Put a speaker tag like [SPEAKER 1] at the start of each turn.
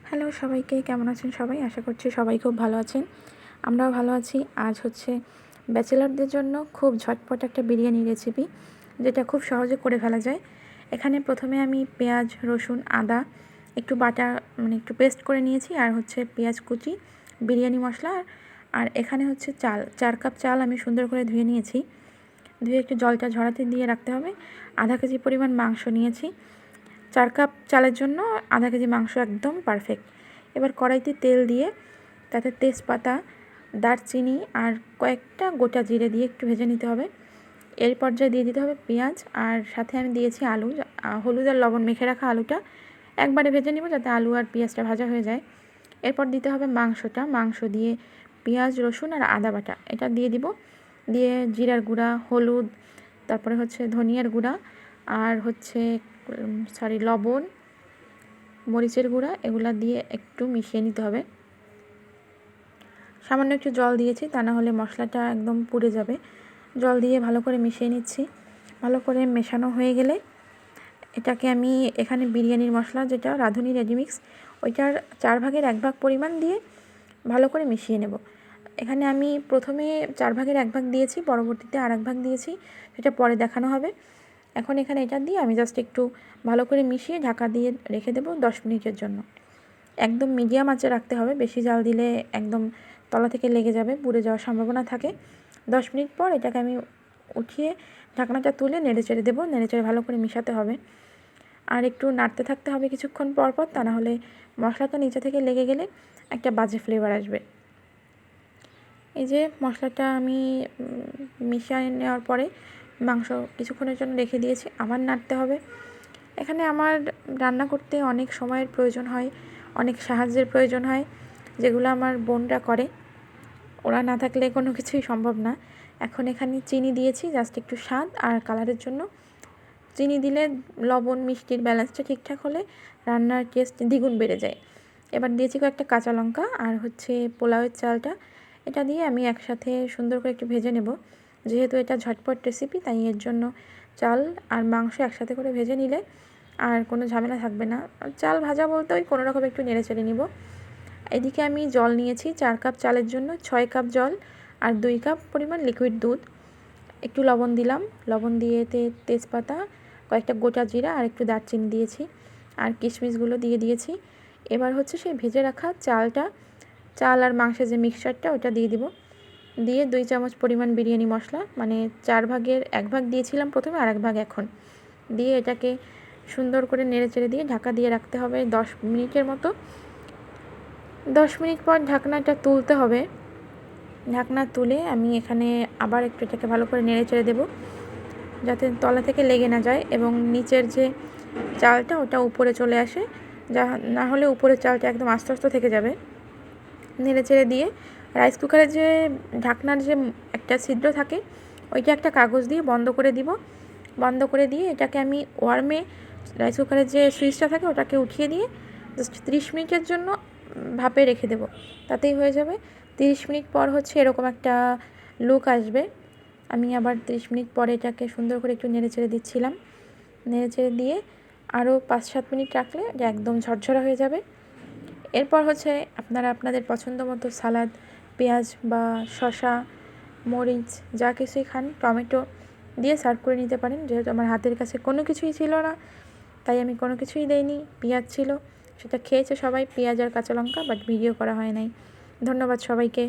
[SPEAKER 1] Hello সবাইকে, কেমন আছেন সবাই? আশা করছি সবাই খুব ভালো আছেন। আমরাও ভালো আছি। আজ হচ্ছে ব্যাচেলরদের জন্য খুব ঝটপট একটা বিরিয়ানি রেসিপি, যেটা খুব সহজে করে ফেলা যায়। এখানে প্রথমে আমি পেঁয়াজ, রসুন, আদা একটু বাটা একটু পেস্ট করে নিয়েছি, আর হচ্ছে পেঁয়াজ কুচি, বিরিয়ানি মশলা, আর এখানে হচ্ছে চাল, 4 কাপ চাল আমি সুন্দর করে ধুয়ে নিয়েছি। ধুয়ে একটু জলটা ঝরাতে দিয়ে রাখতে হবে। আধা কেজি পরিমাণ মাংস নিয়েছি। 4 কাপ চালের জন্য আধা কেজি মাংস একদম পারফেক্ট। এবার কড়াইতে তেল দিয়ে তাতে তেজপাতা, দারচিনি আর কয়েকটা গোটা জিরে দিয়ে একটু ভেজে নিতে হবে। এর পর্যায়ে দিয়ে দিতে হবে পেঁয়াজ, আর সাথে আমি দিয়েছি আলু। হলুদ আর লবণ মেখে রাখা আলুটা একবারে ভেজে নেব, যাতে আলু আর পেঁয়াজটা ভাজা হয়ে যায়। এরপর দিতে হবে মাংস দিয়ে পেঁয়াজ, রসুন আর আদা বাটা এটা দিয়ে দিব। দিয়ে জিরার গুঁড়া, হলুদ, তারপরে হচ্ছে ধনিয়ার গুঁড়া, আর হচ্ছে লবণ, মরিচের গুঁড়া, এগুলা দিয়ে একটু মিশিয়ে নিতে হবে। সামান্য একটু জল দিয়েছি, তা না হলে মশলাটা একদম পুড়ে যাবে। জল দিয়ে ভালো করে মিশিয়ে নিচ্ছি। ভালো করে মেশানো হয়ে গেলে এটাকে আমি এখানে বিরিয়ানির মশলা, যেটা রাঁধুনি রেডিমিক্স, ওইটার 4 ভাগের 1 ভাগ পরিমাণ দিয়ে ভালো করে মিশিয়ে নেব। এখানে আমি প্রথমে 4 ভাগের 1 ভাগ দিয়েছি, পরবর্তীতে আর 1 ভাগ দিয়েছি, সেটা পরে দেখানো হবে। এখন এখানে এটা দিয়ে আমি জাস্ট একটু ভালো করে মিশিয়ে ঢাকা দিয়ে রেখে দেবো 10 মিনিটের জন্য। একদম মিডিয়াম আঁচে রাখতে হবে, বেশি জাল দিলে একদম তলা থেকে লেগে যাবে, পুড়ে যাওয়ার সম্ভাবনা থাকে। 10 মিনিট পর এটাকে আমি উঠিয়ে ঢাকনাটা তুলে নেড়েচেড়ে দেবো। নেড়েচেড়ে ভালো করে মিশাতে হবে, আর একটু নাড়তে থাকতে হবে কিছুক্ষণ পর পর, তা না হলে মশলাটা নিচে থেকে লেগে গেলে একটা বাজে ফ্লেভার আসবে। এই যে মশলাটা আমি মিশিয়ে নেওয়ার পরে মাংস কিছুক্ষণের জন্য রেখে দিয়েছি, আবার নাড়তে হবে। এখানে আমার রান্না করতে অনেক সময়ের প্রয়োজন হয়, অনেক সাহায্যের প্রয়োজন হয়, যেগুলো আমার বোনরা করে। ওরা না থাকলে কোনো কিছুই সম্ভব না। এখন এখানে চিনি দিয়েছি জাস্ট একটু স্বাদ আর কালারের জন্য। চিনি দিলে লবণ মিষ্টির ব্যালেন্সটা ঠিকঠাক হলে রান্নার টেস্ট দ্বিগুণ বেড়ে যায়। এবার দিয়েছি কয়েকটা কাঁচা লঙ্কা, আর হচ্ছে পোলাওয়ের চালটা, এটা দিয়ে আমি একসাথে সুন্দর করে একটু ভেজে নেব। যেহেতু এটা ঝটপট রেসিপি, তাই এর জন্য চাল আর মাংস একসাথে করে ভেজে নিলে আর কোনো ঝামেলা থাকবে না। চাল ভাজা বলতে ওই কোনো রকম একটু নেড়ে চেড়ে নিব। এদিকে আমি জল নিয়েছি 4 কাপ চালের জন্য 6 কাপ জল, আর 2 কাপ পরিমাণ লিকুইড দুধ। একটু লবণ দিলাম, লবণ দিয়ে তেজপাতা, কয়েকটা গোটা জিরা আর একটু দারচিনি দিয়েছি, আর কিশমিশগুলো দিয়ে দিয়েছি। এবার হচ্ছে সেই ভেজে রাখা চাল আর মাংসের যে মিক্সচারটা, ওটা দিয়ে দিব। দিয়ে 2 চামচ পরিমাণ বিরিয়ানি মশলা, 4 ভাগের 1 ভাগ দিয়েছিলাম প্রথমে, আর 1 ভাগ এখন দিয়ে এটাকে সুন্দর করে নেড়ে চেড়ে দিয়ে ঢাকা দিয়ে রাখতে হবে 10 মিনিটের মতো। 10 মিনিট পর ঢাকনাটা তুলতে হবে। ঢাকনা তুলে আমি এখানে আবার একটু এটাকে ভালো করে নেড়ে চেড়ে দেবো, যাতে তলা থেকে লেগে না যায় এবং নিচের যে চালটা ওটা উপরে চলে আসে, যা না হলে উপরের চালটা একদম আস্তে আস্তে থেকে যাবে। নেড়ে চেড়ে দিয়ে রাইস কুকারের যে ঢাকনার যে একটা ছিদ্র থাকে, ওইটা একটা কাগজ দিয়ে বন্ধ করে দিব। বন্ধ করে দিয়ে এটাকে আমি ওয়ার্মে, রাইস কুকারের যে সুইচটা থাকে ওটাকে উঠিয়ে দিয়ে জাস্ট 30 মিনিটের জন্য ভাপে রেখে দেব, তাতেই হয়ে যাবে। 30 মিনিট পর হচ্ছে এরকম একটা লুক আসবে। আমি আবার 30 মিনিট পরে এটাকে সুন্দর করে একটু নেড়ে চেড়ে দিচ্ছিলাম। নেড়ে চেড়ে দিয়ে আরও 5-7 মিনিট রাখলে এটা একদম ঝরঝরা হয়ে যাবে। এরপর হচ্ছে আপনারা আপনাদের পছন্দ মতো সালাদ, পেঁয়াজ বা শসা, মরিচ যা কিছুই খান, টমেটো দিয়ে সার্ভ করে নিতে পারেন। যেহেতু আমার হাতের কাছে কোনো কিছুই ছিল না, তাই আমি কোনো কিছুই দেইনি। পেঁয়াজ ছিল, সেটা খেয়েছে সবাই, পেঁয়াজ আর কাঁচা লঙ্কা, বাট ভিডিও করা হয় নাই। ধন্যবাদ সবাইকে।